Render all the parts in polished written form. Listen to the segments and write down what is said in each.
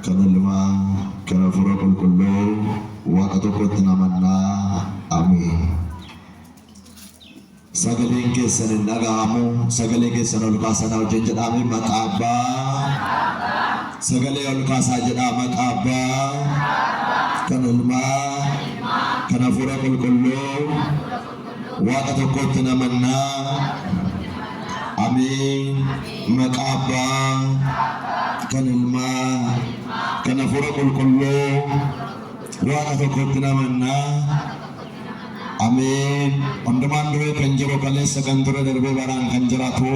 kanalma kanafura kulkullu waqatu kotnamana amin. Sagaling kesan nagamu sagaling kesan ulkasan awjen jedami makaba sagaling ulkasa jedama makaba kanalma kanafura kulkullu waqatu kotnamana amin. Makaba kanilma kanafura kulkullu waqatu kotnamana amin. Ondamandu kanjiro kalesa kantura darbe barang kanjiratu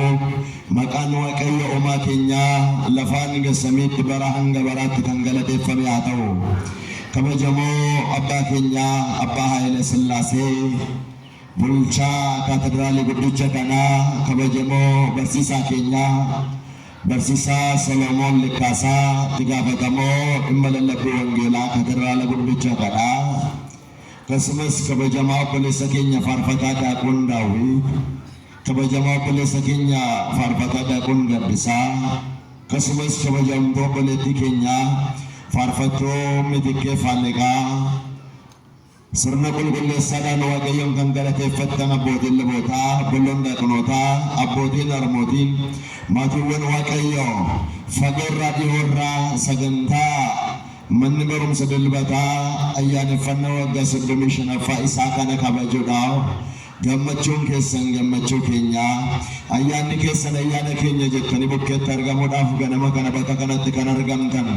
makan waaqayyo uma kenya lafan gasamit barahanga barat kangalate famiatau kabajamo abba kenya abba haile sillase bulcha katedrali guddicha kana kabajamo barsisa kenya barsisa Solomon Likasa tigafatamo imbalalaku wangela katedrali guddicha kana Kasmas kabajama polisa kenya farfata da kundawi kabajama polisa kenya farfata da kundabisa kasmas kabajam do politi kenya farfato mitike falega sirna kulkulle sadan waqayyam kangalate fattana bodil bota bulunda kunota abotin armotin matuwan waqayyo fagorra diorra saganta man barum sadalbata ayyan fanna wagga submission fa isakana kabajudaw gammachuun keessan gammachuu keenya ayyaanni keessan ayyaana keenya jettani bukkeetti argamuudhaaf ganama kana bakka kanatti kan argamtan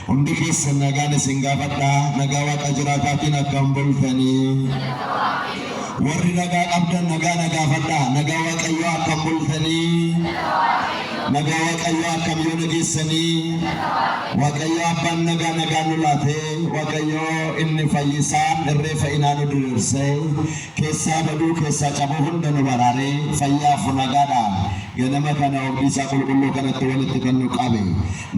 hundi keessan nagaan isin gaafadha nagaa waaqa jiraataatiin akkam bultanii warri nagaa qabdan nagaa gaafadha nagaa waaqayyo akkam bultanii nagaa waaqayyo akkam yoo nageessanii waaqayyo abbaan nagaa nulaate waaqayyo inni fayyisaan irreefa inaanu diriirse keessaa baduu keessaa cabuu hunda nu baraare fayyaaf nagaadhaan ganama kana ofiisaa qulqulluu kanatti walitti kan nu qabe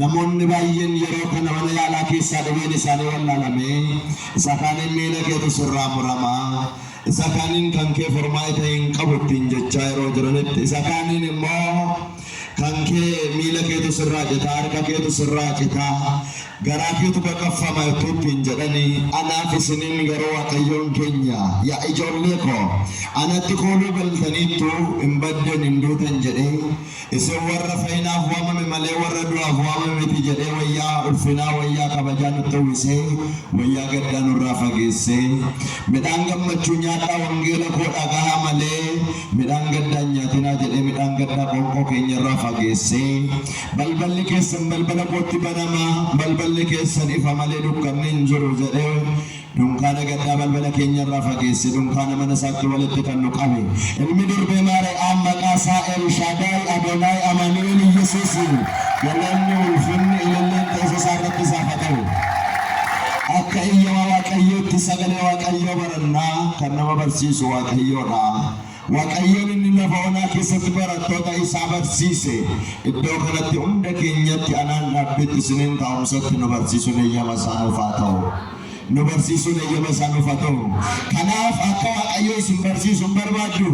namoonni baay'een yeroo kana mana yaalaa keessaa dhibeen isaanii wallaalame isa kaaniin miila keetu sirraa muramaa isa kaaniin kan kee furmaata hin qabuttiin jechaa yeroo jiranitti isa kaaniin immoo kan kee miila keetu sirraa citaa harka keetu sirraa citaa garaa keetu baqaffama ittiin jedhanii anaaf isiniin garuu waaqayyoon keenya yaa ijoollee koo anatti kooluu galtaniittu hin baddan hin duutan jedhee isin warra fayyinaaf waamame malee warra du'aaf waamame miti jedhee wayyaa ulfinaa wayyaa kabajaa nutti uwwisee wayyaa gaddaa nurraa fageessee midhaan gammachuu nyaadhaa wangeela koo dhagahaa malee midhaan gaddaa nyaatinaa jedhee midhaan gaddaa qoonqoo keenyarraa fageessee balballi keessan balbala kootti banama balballi keessan ifa malee dukkanni hin jiru jedhee dunkaana gaddaa balbala keenyarraa fageesse dunkaana mana isaatti walitti kan nu qabe ilmi durbee maariyaam maqaasaa Elshaadaay Adoonaay Amaanu'eel Yesuus galanni ulfinni ililleen ta'isa isaa irratti isaaf haa ta'u akka iyya waaqayyootti sagalee waaqayyoo barannaa kan nama barsiisu waaqayyoodha. Waaqayyoon inni lafa onaa keessatti barattoota isaa barsiise iddoo kanatti hunda keenyatti anaan dhaabbitti isiniin taa'umsatti nu barsiisuun eeyyama isaa nuuf haa ta'u nu barsiisuun eeyyama isaa nuuf haa ta'u kanaaf akka waaqayyoo isin barsiisuun barbaaddu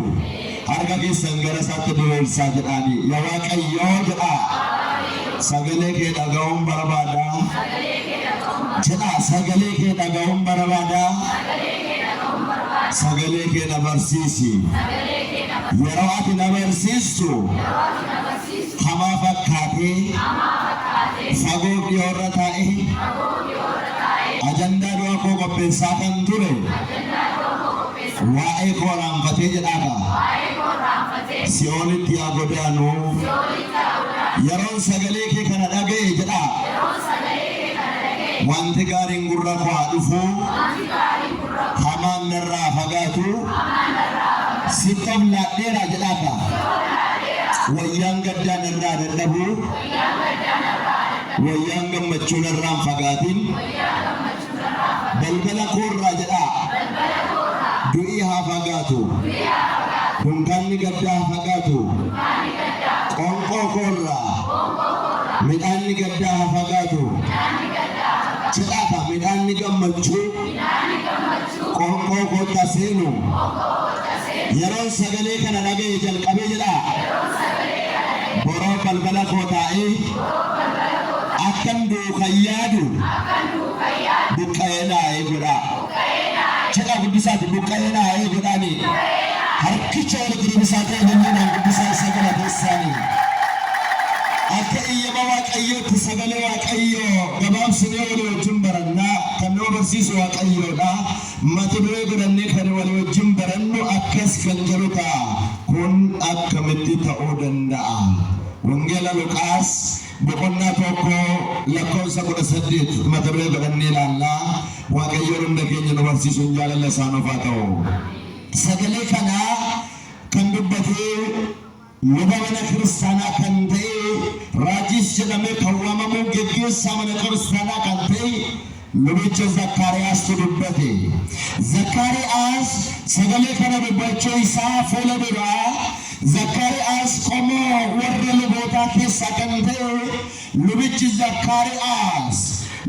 harka keessan gara isaatti diriirsaa jedhaani yaa waaqayyoo jedha sagalee kee dhaga'uun barbaada jedha sagalee kee dhaga'uun barbaada sagalee kee na barsiisi yeroo ati na barsiistu hamaa fakkaatee fagoo dhiyoorra taa'e ajandaa du'a koo qopheessaa kan ture waa'ee koo raanfatee jedhaadha si'oolitti yaa godaanu yeroon sagalee kee kana dhaga'e jedha wanti gaariin gurra koo haa dhufu hamaan narraa fagaatu sittoof laadheera jedhaaka wayyaan gaddaan irraa dadhabu wayyaan gammachuu narraan fagaatin balbala koorraa jedha du'ii haa fagaatu dunkaanni gaddaa haa fagaatu qoonqoo koorraa midhaanni gaddaa haa fagaatu jedhaaka midhaanni gammachuu qoonqoo koota seenu yeroon sagalee kana dhaga'e jalqabee jedha boroo balbala koo taa'ee Akan dukayyadu dukkayena eegudha jedha guddisaati dukkayena eegudhaani harkicha wal gurbisaa ta'e jennaan guddisaa isa galateessaani akka iyyama waaqayyootti sagalee waaqayyoo gabaabsinee walii wajjin barannaa kan nama barsiisu waaqayyoodha mata duree godhannee kan walii wajjin barannu akkas kan jedhu ta'a kun akkamitti ta'uu danda'a wangeela Luqaas boqonnaa tokko lakkoofsa 18 mata duree godhannee ilaallaa waaqayyoon hunda keenya nu barsiisuun jaalala isaa nuuf haa ta'u sagalee kana kan dubbatee luba mana kiristaanaa kan ta'e raajis jedhamee kan waamamu geggeessaa mana kiristaanaa kan ta'e lubicha Zakkaariyaastu dubbate Zakkaariyaas sagalee kana dubbachuu isaa fuula duraa Zakkaariyaas qomoo warra lubootaa keessaa kan ta'e lubichi Zakkaariyaas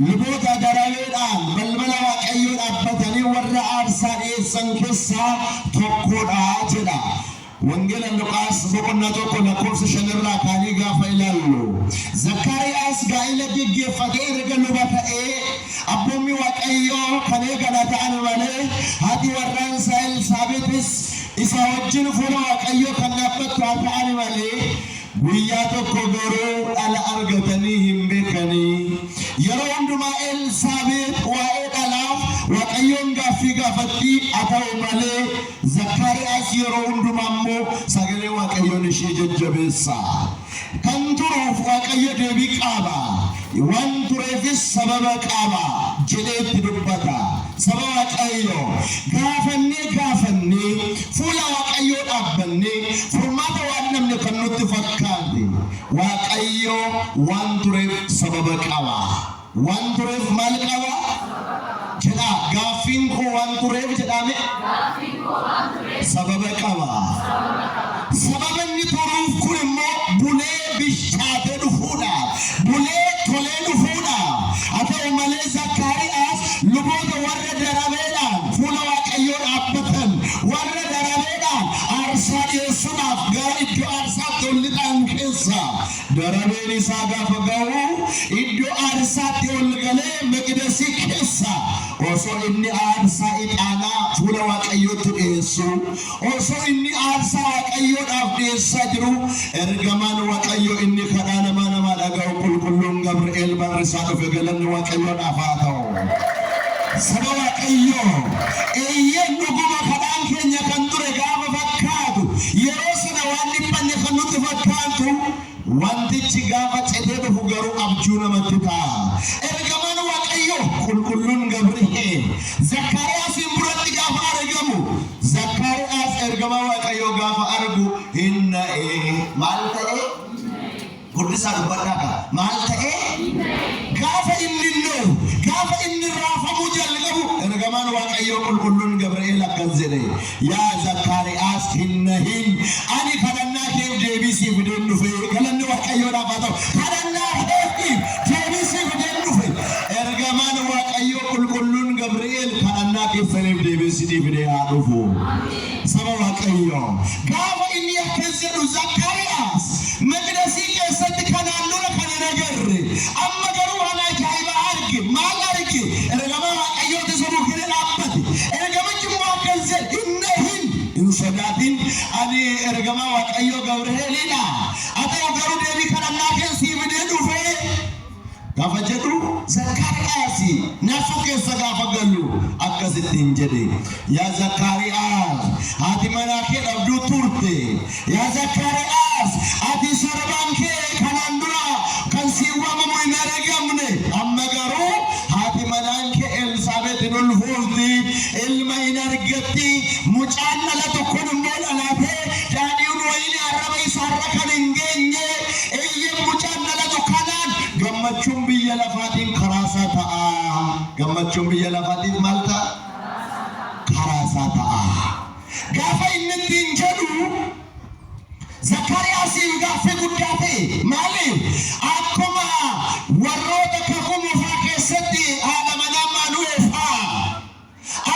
luboota darabeedhaan balbala waaqayyoo dhaabbatanii warra aarsaa dhiyeessan keessaa tokkodha jedha wangeela Luqaas boqonnaa tokko lakkoofsa 5 irraa kaanii gaafa ilaallu Zakkaariyaas gaa'ila geggeeffatee erga luba ta'ee abboommii waaqayyoo kan eegala ta'an malee haati warraansaa Elsaabeexis isa wajjin fuula waaqayyoo kan dhaabbattu haa ta'an malee guyyaa tokko garuu dhala argatanii hin beekanii yeroo hundumaa Elsaabeex waa'ee dhalaaf waaqayyoon gaaffii gaafatti haa ta'u malee Zakkaariyaas yeroo hundumaa immoo sagalee waaqayyoon ishee jajjabeessa kan turuuf waaqayyo deebii qaba waan tureefis sababa qaba jedheetti dubbata sababa waaqayyo gaafannee fuula waaqayyoo dhaabbannee furmaata waan namni kan nutti fakkaate waaqayyo waan tureef sababa qaba waan tureef maal qaba jedha gaaffiin koo waan tureef jedhame sababa qaba sababa inni turuuf kun immoo bulee bishaatee dhufuudha bulee tolee dhufuudha haa ta'u malee Zakkaariyaas luboota warra darabeedhaan fuula waaqayyoo dhaabbatan warra darabeedhaan aarsaa dhiyeessuudhaaf gara iddoo aarsaatti ol lixan keessa darabeen isaa gaafa ga'u iddoo aarsaatti ol galee maqdasii keessa osoo inni aarsaa ixaanaa fuula waaqayyootti dhiyeessu osoo inni aarsaa waaqayyoodhaaf dhiyeessaa jiru ergamaan waaqayyoo inni kadhaa namaa dhaga'u qulqulluun Gabri'eel barrisaa dhufe galanni waaqayyoodhaaf haa ta'u saba waaqayyoo eeyyeen dhuguma kadhaan keenya kan ture gaafa fakkaatu yeroo sana waan dhiphanne kan nutti fakkaatu wantichi gaafa cetee dhufu garuu abjuu namatti ta'a ergamaan waaqayyoo qulqulluun Gabri'eel Zakkaariyaasiin biratti gaafa argamu Zakkaariyaas ergamaa waaqayyoo gaafa argu hinna'ee maal ta'e guddisaa dubbadhaa maal ta'e gaafa inni noo gaafa inni raafamu jalqabu ergamaan waaqayyoo qulqulluun Gabri'eel akkas jedhe yaa Zakkaariyaas hinnahin ani kadhannaa keef deebii siif fideen dhufe galanni waaqayyoodhaaf haa ta'u kadhannaa keef deebii siif fideen dhufe ergamaan waaqayyoo qulqulluun Gabri'eel kadhannaa keessaniif deebii siif fidee haa dhufu saba waaqayyoo gaafa inni akkas jedhu Zakkaariyaas maqdasii keessatti kanaan dura kan hin agarre amma garuu waan ajaa'iba arge maal arge ergamaa waaqayyooti sabuu kene dhaabbate ergamichi immoo akkas jedhe hin sodaatin ani ergamaa waaqayyoo Gabri'eelidha haa ta'u garuu deebii kadhannaa keessii fidee dhufe gaafa jedhu Zakkaariyaas nafu keessa gaafa galu akkasittiin jedhe yaa Zakkaariyaas haati manaa kee dhabduu turte yaa Zakkaariyaas ati sorbaan kee kanaan dura kan si waamamu hin argamne amma garuu haati manaan kee Elsaabeex hin ulfoofti ilma hin argatti mucaan dhalatu kun immoo dhalatee daadhiin wayinii arraba isaarra kan hin geenye eeyyee mucaan dhalatu kanaan gammachuun biyya lafaatiin karaasaa ta'a gammachuun biyya lafaatiin maal ta'a karaasaa ta'a gaafa inni ittiin jedhu Zakkaariyaasiin gaaffii guddaa ta'e maaliif akkuma warroota kakuu moofaa keessatti haadha manaa Maanu'eel fa'aa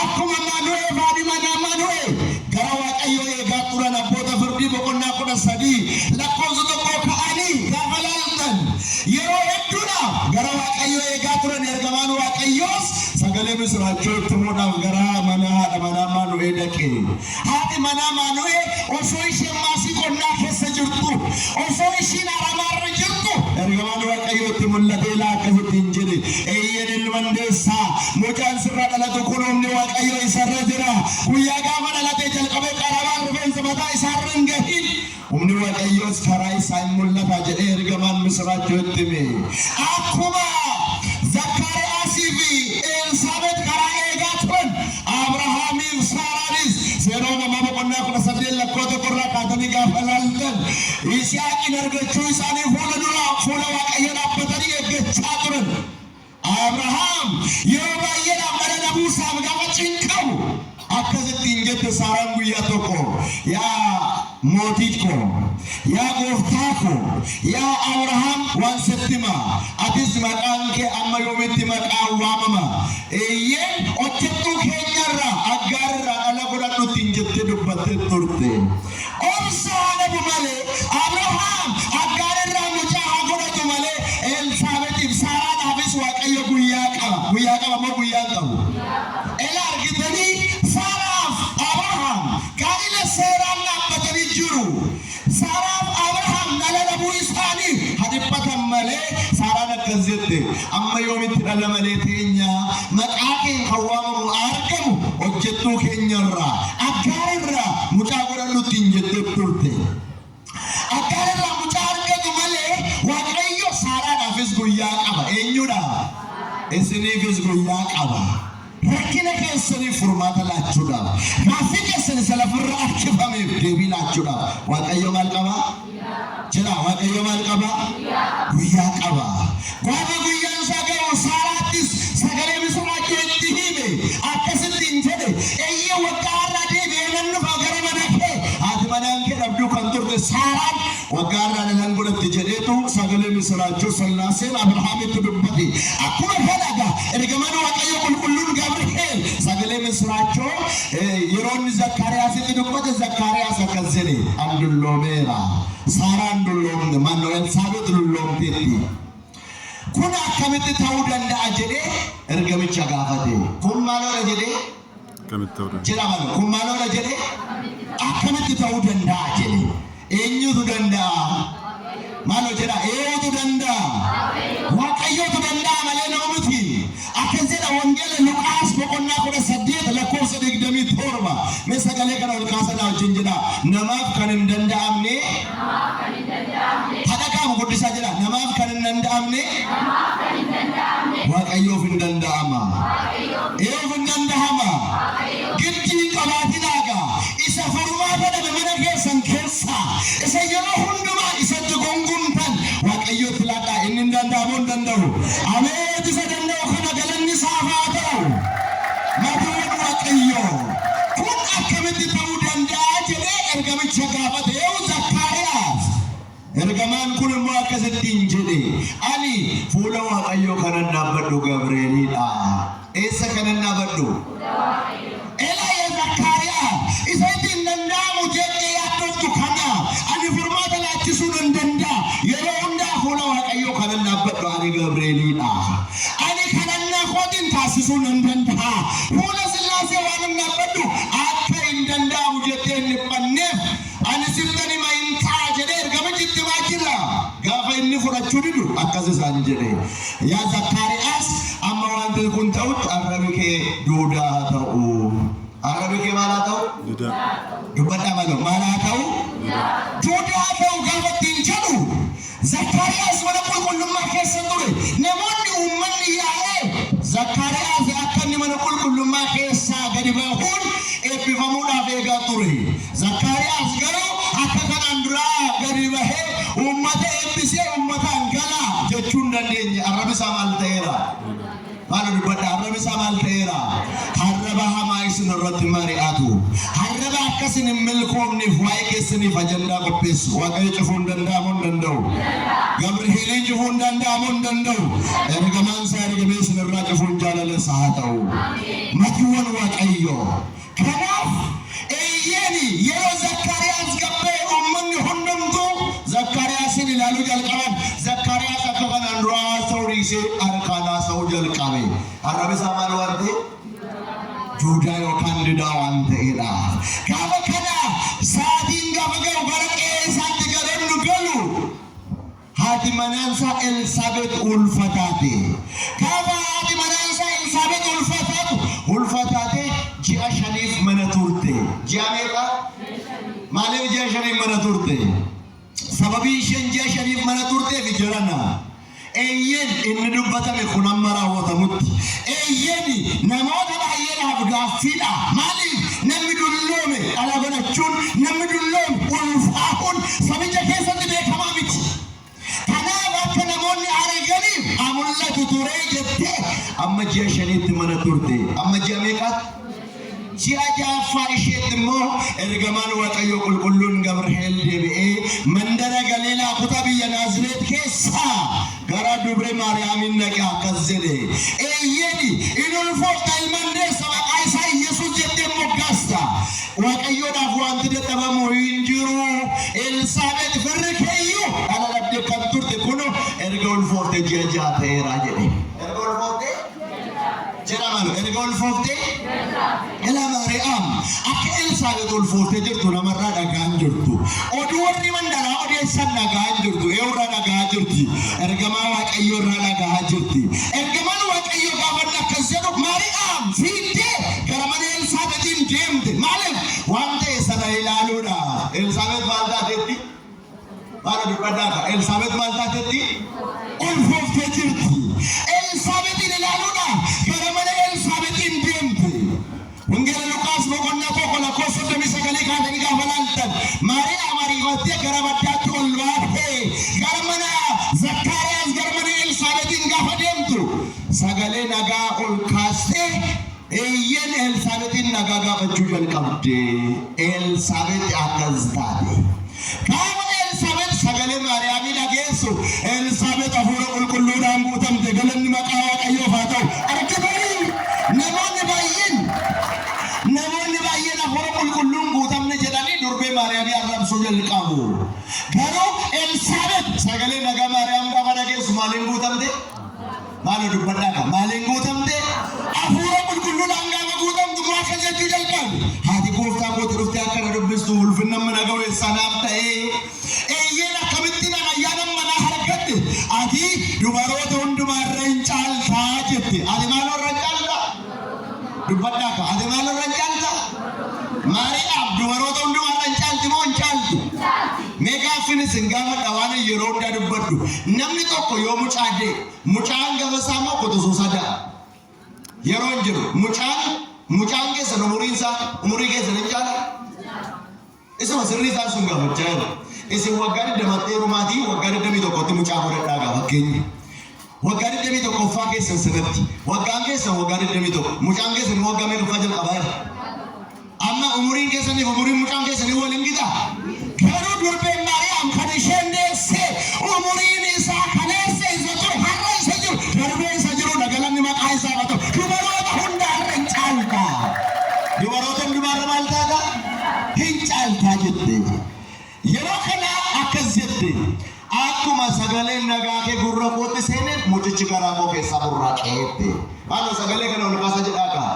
akkuma Maanu'eel haadhi manaa Maanu'eel gara waaqayyoo eegaa turan abboota firdii boqonnaa 13 lakkoofsa tokko ka'anii gaafa laaltan yeroo hedduudhaaf eegaturan ergamaan waaqayyoos sagalee misraachoo tumuudhaaf gara mana Maanu'ee dhaqe. Haati mana Maanu'ee osoo isheen maasii qonnaa keessa jirtu, osoo isheen aramaarra jirtu, ergamaan waaqayyootti mul'atee akkasittiin jedhe, eeyyeen ilman deessaa mucaan sirra dhalatu kun humni waaqayyoo isarra jira. Guyyaa gaafa dhalatee jalqabee qarabaan rifeensa mataa isaarra hin gahin. Humni waaqayyoos karaa isaa hin mul'ata jedhee ergamaan misraachootti hime. Akkuma Zakkaariyaasii fi Elsaabeet karaa eegaa turan, Abrahaamiif Saaraanis seeroo namaa boqonnaa 18 lakkoofsa qorraa kaatanii gaafa laaltan, Yisihaaqiin argachuu isaanii fuula waaqayyoo dhaabbatanii eeggachaa turan. Abrahaam yeroo baay'eedhaaf dhala dhabuusaaf gaafa cinqamu akkasittiin jette Saaraan guyyaa tokko, yaa mootii ko, yaa gooftaa ko, yaa Abrahaam waan sitti hima, atis maqaan kee amma yoomitti maqaan waamama? Eeyyeen hojjettuu keenyarraa Aggaarraa dhala godhadhutti hin jettee dubbattee turte. Obsaa dhabu malee Abrahaam Aggaarraa mucaa haa godhatu malee Elsaabeetiif Saaraadhaafis waaqayyo guyyaa qaba moo guyyaa qabu? Ela argitanii Saaraaf Abrahaam gaa'ila seeraan dhaabbatanii jiru. Saaraaf Abrahaam dhala dhabuu isaanii hadibbatan malee Saaraan akkas jette, amma yoomitti dhala malee teenya maqaa kee kan waamamu argamu hojjettuu keenyarraa Aggaarraa mucaa godhadhutti hin jettee turte. Aggaarraa mucaa argatu malee waaqayyo Saaraadhaafis guyyaa qaba. Eenyudha? Isiniifis guyyaa qaba. Rakkina keessaniif furmaata laachuudhaaf, gaaffii keessanii salafirra harkifameef deebii laachuudhaaf waaqayyo maal qaba? Jedha, waaqayyo maal qaba? Guyyaa qaba. Gaafa guyyaan isaa ga'u Saaraattis sagalee misraachoo itti hime, akkasittiin jedhe, eeyyee waggaa har'aa deebi'ee nan dhufa gara mana kee. Haati manaan kee dhabduu kan turte Saaraan waggaa har'aa dhalan godhatti jedheetu sagalee misraachoo sallaaseen Abrahaamitti dubbate. Akkuma fedhaga ergamaan waaqayyo qulqulluun Gabri'eel sagalee misraachoo yeroonni Zakkaariyaasitti dubbate, Zakkaariyaas akkas jedhe, andulloomeera. Saaraan dulloomte, Elsaabeet dulloomteetti. Kun akkamitti ta'uu danda'a jedhee ergamicha gaafate. Kun maaloodha jedhee? Jedhaman kun maaloodha jedhee? Akkamitti ta'uu danda'a jedhee? Eenyutu danda'a? Maaloo jedha? Eenyutu danda'a? Waaqayyootu danda'a malee nama miti. Akkas jedha wangeela Luqaas boqonnaa 18 lakkoofsa 27. Mee sagalee kana ol kaasaa wajjin jedha, namaaf kan hin danda'amne hadaqaamu guddisaa jedha, namaaf kan hin danda'amne waaqayyoof hin danda'ama. Eeyoof hin danda'ama. Gibxii qabaatinaaga isa furmaata dhabe mana keessan keessa isa yeroo hundumaa isatti gonguntan waaqayyootti laadhaa inni hin danda'amu hin danda'u. Ameet isa danda'u kana galanni isaaf haa ta'u. Matuun waaqayyoo kun akkamitti ta'uu danda'a jedhee ergamicha gaafate. Yoo Zakkaariyaas ergamaan kun immoo akkasittiin jedhe, ani fuula waaqayyoo kanan dhaabbadhu Gabri'eelidha. Eessa kanan dhaabbadhu? Elaa Zakkaariyaas isa ittiin danda'amu jettee yaaddoftu kana ani furmaata laachisuu nan danda'a. Yeroo hundaa fuula waaqayyoo kanan dhaabbadhu ani Gabri'eelidha. Ani kadhannaa kootiin taasisuu nan danda'a. Fuula Sillaasee waan hin dhaabbadhu akka hin danda'amu jettee hin dhiphanneef ani siftani ma hin ta'a jedhee ergamichi itti baachira. Gaafa inni fudhachuu didu akkas isaan jedhe, yaa Zakkaariyaas amma wanti kun ta'utti arrabi kee duudaa haa ta'u. Arrabi kee maal haa ta'u? Dubbadhaa malee maal haa ta'u? Duudaa haa ta'u. Gaafa ittiin jedhu Zakkaariyaas mana qulqullummaa keessa ture. Namoonni uummanni yaa'ee Zakkaariyaas akka inni mana qulqullummaa keessaa gadi bahuun eebbifamuudhaaf eegaa ture. Zakkaariyaas garuu akka kanaan duraa gadi bahee uummata eebbisee uummataan galaa jechuun dandeenye. Arrabi isaa maal ta'eera? Maal dubbadha? Arrabi isaa maal ta'eera? Harraba hamaa isin irratti mari'atu. Harraba akkasin hin milkoomneef waa'ee keessaniif ajandaa qopheessu. Waaqayyo cufuu hin danda'amu hin danda'u. Gabri'eelii cufuu hin danda'amu hin danda'u. Ergamaan isaa ergamee isin irraa cufuun jaalala isaa haa ta'u. Matiiwwan waaqayyoo. Kanaaf eeyyeeni yeroo Zakkaariyaas gabbee uummanni hundumtuu Zakkaariyaasin ilaaluu jalqaban. Zakkaariyaas akka kanaan duraa haasa'uu dhiisee harkaan haasa'u Arabi samaan waan ta'e Juudaa yookaan Didaa waan ta'edha. Gaafa kana sa'aatiin gaafa ga'u gara qe'eessaatti galannu galu haati manaasaa Elsaabeet ulfataate. Gaafa haati manaasaa Elsaabeet ulfataate ji'a 5 mana turte. Ji'a meeqa? Maaliif ji'a 5 mana turte? Sababii isheen ji'a 5 mana turteef jirana. Eeyyen inni dubbatame kun amma raawwatamutti. Eeyyen namoota baay'eedhaaf gaaffiidha. Maaliif namni dulloome ala godhachuun namni dulloome ulfaahuun sabicha keessatti beekamaa miti. Kanaaf akka namoonni arganiif amullatu turee jettee amma ji'a 5tti mana turte. Amma ji'a meeqaatti? Ji'a ja'affaa isheetti immoo ergamaan Waaqayyoo qulqulluun Gabri'eel deebi'ee mandara Galiilaa kutaa biyya Naazreet keessaa gara dubre Maariyaamiin dhaqee akkas jedhe. Eeyyeni inni ulfoofta ilmaan deessa maqaa isaa Yesuus jettee moggaasta. Waaqayyoodhaaf wanti dadhabamu hin jiru. Elsaabeet firri keeyyuu dhala dhabdee kan turte kuno erga ulfoofte ji'a ja'a ta'eera jedhe. Erga ulfoofte jedhaman erga ulfoofte ila Maariyaam akka Elsaabeet ulfoofte jirtu namarraa dhagaan jirtu. Oduu warri mandaraa odeessan dhagaan jirtu. Eewurraa dhagaa jirti. Ergamaa Waaqayyoo irraa dhagaa jirti. Ergamaan Waaqayyoo gaafa akkas jedhu Maariyaam fiiddee gara mana Elsaabeetiin deemte. Maaliif waan ta'e sana ilaaluudha. Elsaabeet maal taatetti? Maal dubbadhaadha? Elsaabeet maal taatetti? Ulfooftee jirti. Elsaabeetiin ilaaluudha gara mana Elsaabeetiin deemte. Wangeela Luqaas boqonnaa tokko lakkoofsa 39 kaatanii gaafa laaltan Maariyaam ariifattee gara baddaatti ol baatee gara mana Zakkaariyaas gara mana Elsaabeetiin gaafa deemtu sagalee nagaa ol kaastee eeyyen Elsaabeetiin nagaa gaafachuu jalqabde. Elsaabeet akkas taate. Gaafa Elsaabeet sagalee Maariyaamii dhageessu Elsaabeet hafuura qulqulluudhaan guutamte. Galanni maqaa Waaqayyoof haa ta'u. Argitanii namoonni baay'een hafuura qulqulluun guutamne jedhanii durbee Maariyaamii arrabsuu jalqabu. Garuu Elsaabeet sagalee nagaa Maariyaam gaafa dhageessu maaliin guutamte? Maali dubbadhaadha? Maaliin guutamte? Hafuura qulqulluudhaan gaafa guutamtu akka jechuu jalqabe. Haati gooftaa kooti dhuftee akkana dubbistu ulfinna mana gaweessanaaf ta'ee eeyyeen akkamittiin ayyaana manaa harkatte ati dubaroota hundumaarra hin caaltaa jette. Ati maalirra caalta? Dubbadhaadha. Ati maalirra caalta? Maariyaam dubaroota hundumaarra hin caalti moo hin caaltu? Meegaafinis hin gaafadha waan yeroo hundaa dubbadhu. Namni tokko yoo mucaadee mucaan gaafa isaa moo qotisuu sadaa yeroo hin jiru mucaan keessan umurii keessan hin caala. Isuma sirrii isaa sun gaafachaa jiru. Isin waggaa 20 dheerumaatii waggaa 21tti mucaa godhadhaa gaafa keenya. Waggaa 21ffaa keessan sanatti waggaan keessan waggaa 21 mucaan keessan waggaa meeqaffaa jalqabaa jira. Amma umuriin keessaniif umuriin mucaan keessanii waliin gita. Garuu durbeen Maariyaam kan isheen deessee umuriin isaa kaleessa isa ture har'a isa jiru darbee isa jiru galanni maqaa isaa haa ta'u. Dubaroota hundaarra hin caalta. Dubaroota hundumaarra maal taata? Hin caaltaa jette. Yeroo kana akkas jette. Akkuma sagaleen nagaa kee gurra kootti seenee mucichi garaa koo keessaa burraaqeette. Maaloo sagalee kana ol kaasa jedhaa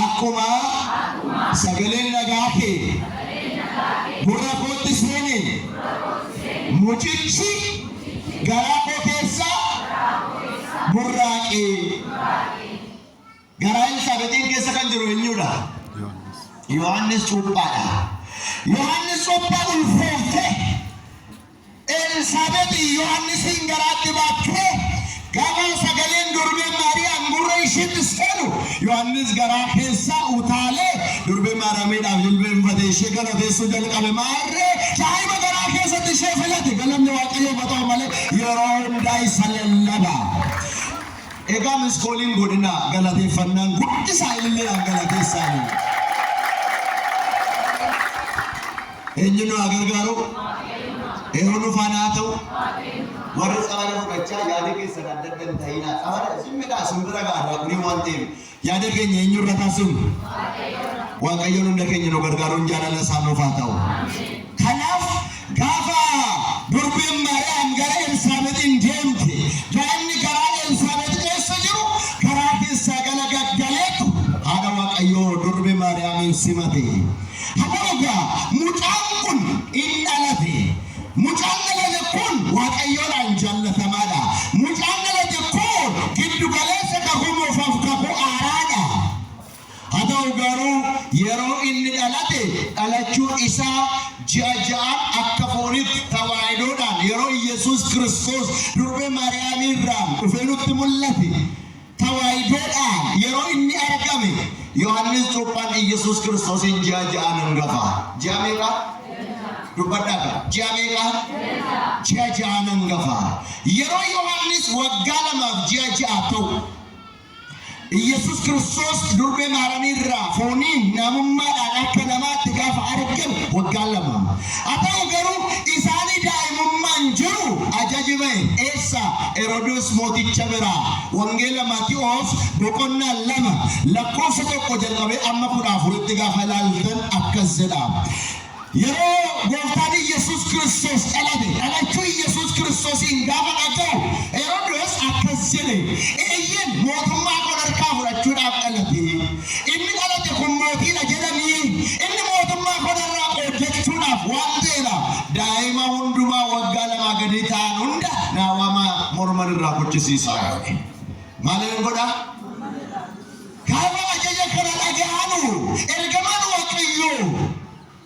akkuma sagaleen nagaa kee gurra kootti seenee mucichi garaa koo keessaa burraaqee. Garaa Elsaabeetiin keessa kan jiru eenyudha? Yohaannis Cuuphaadha. Yohaannis Cuuphaa ulfoofte. Elsaabeet Yohaannisiin garaatti baattee gaafa sagaleen durbee Maariyaam gurra isheetti seenu Yohaannis garaa keessaa utaalee durbee Maariyaamiidhaaf jilbeenfatee ishee galateessuu jalqabe. Maarree daa'ima garaa keessatti ishee filate. Galanni Waaqayyoof haa ta'u malee yeroo hundaa isa lallaba. Egaa miskooliin godina galateeffannaan guddisaa illee galateessaanii. Eenyuun nu gargaaru? Eenyuun faana haa ta'u? Warri tsabala fudhachaa yaada keessan adda adda hin ta'inaa. Tsabala simmiidhaa simbira gaadhaa kuni waan ta'eef yaada keenya eenyurra taasifnu? Waaqayyoon hunda keenya nu gargaaruun jaalala isaa nuuf haa ta'u. Kanaaf gaafa durbeen Maariyaam gara Elsaabeetiin deemte gaanni garaa Elsaabeet simate. Habaga mucaan kun inni dhalate. Mucaan dhalate kun Waaqayyoodhaan jaallatamaadha. Mucaan dhalate kun giddu galeessa kakumuuf kakuu aaraadha. Haa ta'u garuu yeroo inni dhalate dhalachuu isaa ji'a akka foonitti tawaayidoodhaan yeroo Yesuus Kiristoos durbee Maariyaamiirraa dhufee nutti mul'ate tawaayidoodhaan yeroo inni argame Yohaannis Cuuphaan Yesuus Kiristoosin ji'a hangafa. Ji'a meeqa? Dubbadhaadha. Ji'a meeqa? Ji'a hangafa. Yeroo Yohaannis waggaa 2 ji'a ta'u Yesus Kristus durbee Maariyaamiirraa fooniin namummaadhaan akka namaatti gaafa argame waggaa 2. Haa ta'u garuu isaanii daa'imummaan jiru ajaji ba'e eessa Heroodis mooticha biraa. Wangeela Maatiyoos boqonnaa 2 lakkoofsa 1 jalqabee amma 14tti gaafa ilaaltan akkas jedha. Yeroo gooftaan Yesus Kristos dhalate dhalachuu Yesus Kiristosiin gaafa dhaga'u Heroodis akkas jedhe eeyyen mootummaa kun harkaa fudhachuudhaaf dhalate. Inni dhalate kun mootiidha jedhanii inni mootummaa kun irraa qoodachuudhaaf waan ta'eedha. Daa'ima hundumaa waggaa 2 gadi ta'an hunda naawama morman irraa gochisiisaa. Maaliin godha? Gaafa ajaja kana dhaga'anu ergamaan Waaqayyoo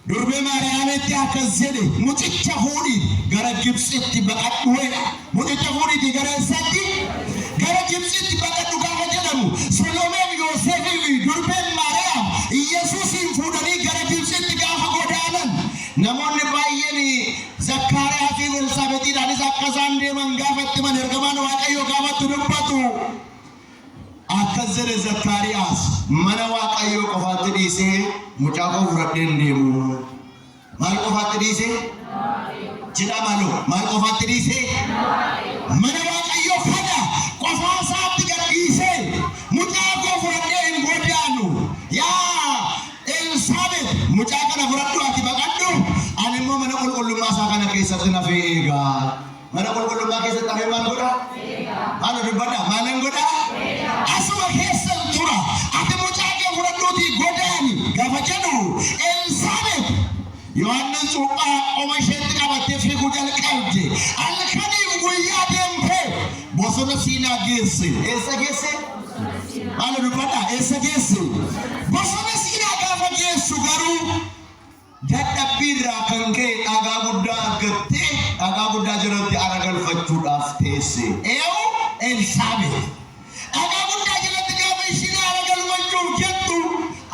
durbee Maariyaamitti akkas jedhe mucicha fuudhi gara Gibxitti baqadhuudha. Mucicha fuudhi gara eessaatti? Gara Gibxitti baqadhu gaafa jedhamu Solomeen Yoosefii fi durbeen Maariyaam Yesuusin fuudhanii gara Gibxitti gaafa godaanan namoonni baay'een Zakkaariyaa fi Elsaabexiidhaanis akka isaan deeman gaafa itti himan ergamaan Waaqayyoo gaafatti dubbatu. Akkas jedhe Zakkaariyaas mana Waaqayyoo qofaatti dhiisee mucaa koo fudhadhee hin deemu. Maal qofaatti dhiisee? Jidha maaloo maal qofaatti dhiisee? Mana Waaqayyoo kana qofaa isaatti gad dhiisee mucaa koo fudhadhee hin godaanu. Yaa Elsaabeet mucaa kana fudhadhu ati baqadhu ani immoo mana qulqullummaa isaa kana keessatti nafee eegaa. Mana qulqullummaa keessatti nafee maal godha? Maal dubbadha? Maalan godha? Asuma keessa tura ati mucaa kee fudhadhuutii godaani gaafa jedhu Elsaabeet Yohaannis Cuuphaa oma isheetti qabattee fiiguu jalqabde. Halkaniif guyyaa deemtee bosona Siinaa geesse. Eessa geesse? Maal dubbadha? Eessa geesse? Bosona Siinaa gaafa geessu garuu dadhabbiirraa kan ka'e dhagaa guddaa argattee dhagaa guddaa jiratti aara galfachuudhaaf teesse. Eewu Elsaabeet dhagaa guddaa jiratti gaafa ishiin aara galfachuuf jettu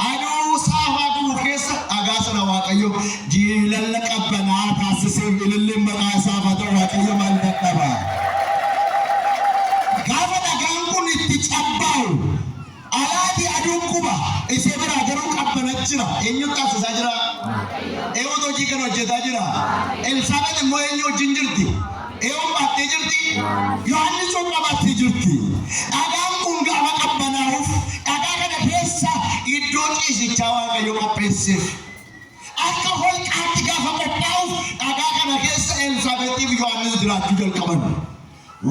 aduu saafaa du'u keessa dhagaa sana Waaqayyo jiilalla qabbanaa taasisee ililleen maqaa isaaf haa ta'u Waaqayyo maal dadhaba. Gaafa dhagaan kun itti cabbaa'u alaati aduun quba isee biraa garuu qabbanaa jira. Eenyu taasisaa jira? Eewwatu hojii kana hojjetaa jira. Elsaabeet immoo eenyu wajjin jirti? Eewwan baattee jirti? Yohaannis Cuuphaa baattee jirti. Dhagaan kun gaafa qabbanaa'uuf dhagaa kana keessa iddoo ciisichaa Waaqayyo qopheesseef. Akka holqaatti gaafa qophaa'uuf dhagaa kana keessa Elsaabeetiif Yohaannis jiraachuu jalqaban.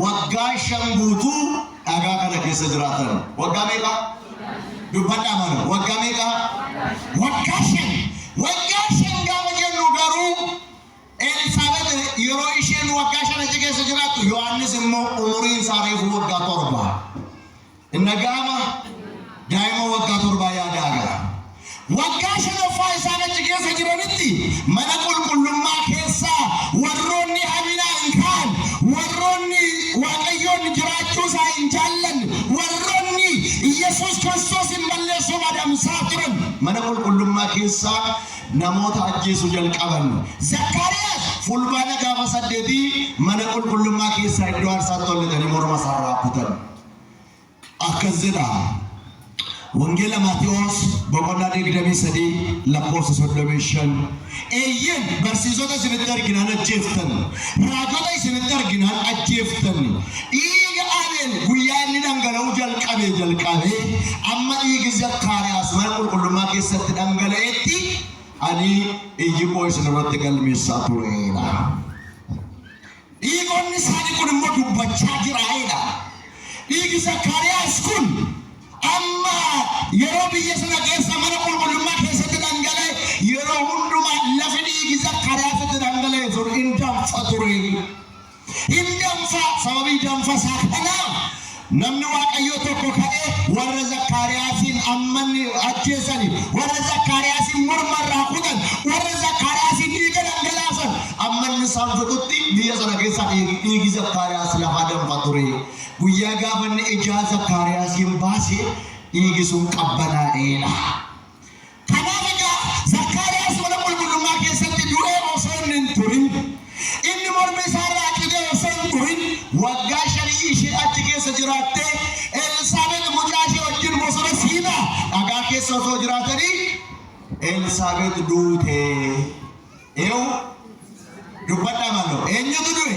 Waggaa 5 guutuu dhagaa kana keessa jiraatan. Waggaa meeqa? Dubbadhaa mana. Waggaa meeqa? Waggaa 5. Waggaa 5 gaafa jennu garuu Elsaabeet yeroo isheen waggaa 5 keessa jiraattu Yohaannis immoo umuriin isaa reefu waggaa 7. Inna gaama daa'ima waggaa 7 yaadaaga. Waggaa 5ffaa isaan achi keessa jiranitti mana qulqullummaa keessaa warroonni haminaa hin kaan warroonni Waaqayyoon jiraachuu isaa hin jaallanne warroonni Yesuus Kiristoos hin balleessuuf adamsaa turan mana qulqullummaa keessaa namoota ajjeesuu jalqaban. Zakkaariyaas fulbaana gaafa 8 mana qulqullummaa keessaa iddoo aarsaatti tolletanii morma isaarraa kutan. Akkas jedha Wangeela Maatiyoos boqonnaa 23 lakkoofsa 35. Eeyyen barsiisota isinitti arginaan ajjeeftan. Raajota isinitti arginaan ajjeeftan. Dhiiga Abeel guyyaa inni dhangala'uu jalqabee amma dhiigi Zakkaariyaas mana qulqullummaa keessatti dhangala'etti ani iyyi koo isin irratti galmeessaa tureera. Dhiigonni isaanii kun immoo dubbachaa jiraayedha. Dhiigi Zakkaariyaas kun amma yeroo biyya sana keessa mana qulqullummaa keessatti sababii danfasaa kanaaf namni waaqayyo tokko ka'ee warra Zakkaariyaasin ammanni ajjeesanii warra Zakkaariyaasin mormarraa kutan warra Zakkaariyaasin dhiiga dhangalaasan ammanni isaan fixutti biyya sana keessa dhiigi Zakkaariyaas lafaa danfa ture. Guyyaa gaafa inni ijaa Zakkaariyaasin baase dhiigi sun qabbanaa'eedha. Kanaaf egaa Zakkaariyaas mana qulqullummaa keessatti du'ee osoo hin turin inni morma isaarraa cidee osoo hin turin waggaa 5 ishee achi keessa jiraattee Elsaabeet mucaa ishee wajjin bosona Siinaa dhagaa keessa osoo jiraatanii Elsaabeet duute. Eewu dubbadhaa maaloo eenyutu du'e?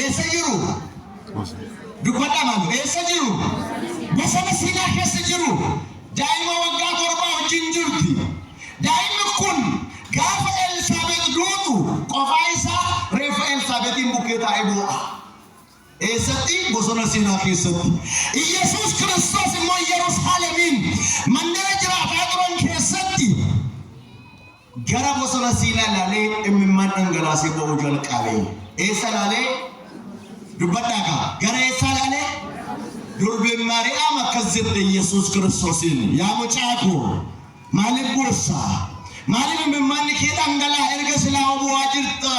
Eessa jiru? Dubbadhaa maaloo eessa jiru? Bosona Siinaa keessa jiru. Daa'ima waggaa 7 wajjin jirti. Daa'imni kun gaafa Elsaabeet duutu qofaa isaa reeffa Elsaabeetiin bukkee taa'ee bu'a. Eessatti? Bosona Siinaa keessatti. Yesuus Kiristoos immoo Yerusaalemiin mandara jiraataa turan keessatti gara bosona Siinaa ilaalee imimmaan dhangalaasee ba'uu jalqabe. Eessa ilaalee? Dubbadhaa kaa. Gara eessa ilaalee? Durbeen Maariyaam akkas jette Yesuus Kiristoosiin, yaa mucaa koo maaliif gorsaa? Maaliif imimmaan kee dhangalaa erga silaa bu'aa jirta?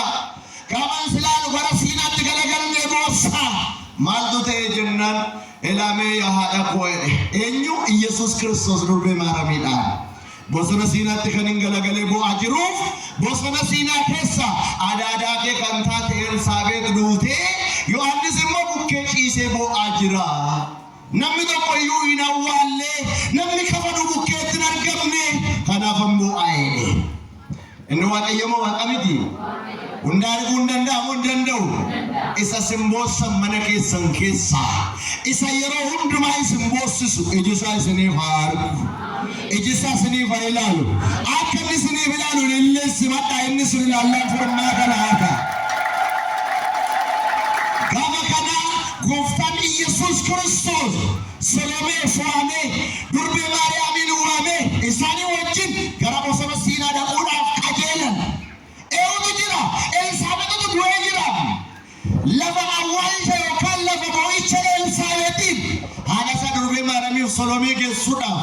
Gaafa silaa gara Siinaatti galagalmee boossaa. Maaltu ta'e jennaan elaamee yaa haadha koo jedhe. Eenyu? Yesuus Kiristoos durbee Maariyaamiidhaan. Bosona Siinaatti kan hin galagalee bu'aa jiruuf bosona Siinaa keessa adaadaa kee kan taate Elsaabeet duutee Yohaannis immoo bukkee ciisee bu'aa jira. Namni tokko iyyuu hin awwaallee namni kafanu bukkeetti hin argamne kanaaf ammoo aayee. Inni waaqayyo moo waaqa miti? Hunda arguu hin danda'amu hin danda'u. Isa simboossan mana keessan keessa isa yeroo hundumaa isin boossisu iji isaa isiniif haa argu. Iji isaa isiniif haa ilaalu. Akka inni isiniif ilaalu illee simadhaa inni isin ilaallaan furannaa kana haaka. Gaafa kana gooftaan Yesuus Kiristoos Solomee waamee durbee Maariyaamiin waamee isaanii wajjin gara bosona Siinaa dhaquudhaaf qajeelan. Eenyutu jira? Elsaabeetu du'ee jira. Lafa awwaalcha yookaan lafa boo'icha Elsaabeetiin haadha isaa durbee Maariyaamiif Solomee geessuudhaaf